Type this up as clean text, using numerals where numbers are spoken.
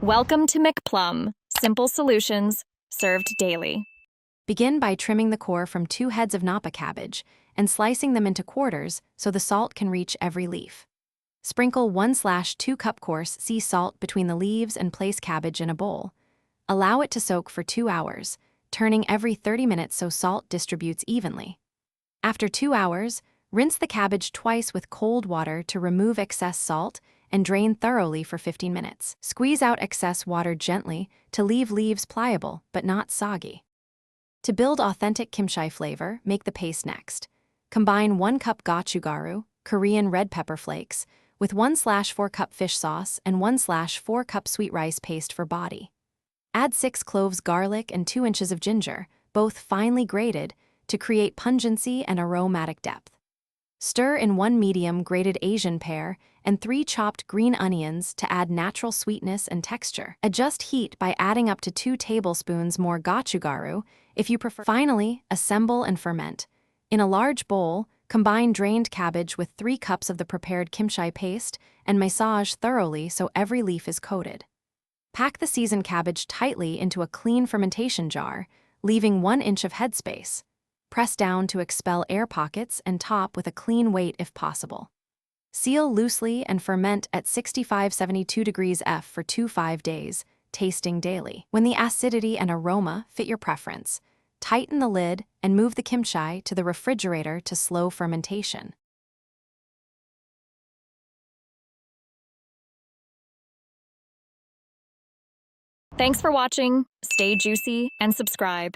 Welcome to McPlum, simple solutions served daily. Begin by trimming the core from 2 heads of Napa cabbage and slicing them into quarters so the salt can reach every leaf. Sprinkle 1/2 cup coarse sea salt between the leaves and place cabbage in a bowl. Allow it to soak for 2 hours, turning every 30 minutes so salt distributes evenly. After 2 hours, rinse the cabbage twice with cold water to remove excess salt and drain thoroughly for 15 minutes. Squeeze out excess water gently to leave leaves pliable but not soggy. To build authentic kimchi flavor, make the paste next. Combine 1 cup Gochugaru, Korean red pepper flakes, with 1/4 cup fish sauce and 1/4 cup sweet rice paste for body. Add 6 cloves garlic and 2 inches of ginger, both finely grated, to create pungency and aromatic depth. Stir in 1 medium grated Asian pear and 3 chopped green onions to add natural sweetness and texture. Adjust heat by adding up to 2 tablespoons more gochugaru if you prefer. Finally, assemble and ferment. In a large bowl, combine drained cabbage with 3 cups of the prepared kimchi paste and massage thoroughly so every leaf is coated. Pack the seasoned cabbage tightly into a clean fermentation jar, leaving 1 inch of headspace. Press down to expel air pockets and top with a clean weight if possible. Seal loosely and ferment at 65-72 degrees F for 2-5 days, tasting daily. When the acidity and aroma fit your preference, tighten the lid and move the kimchi to the refrigerator to slow fermentation. Thanks for watching. Stay juicy and subscribe.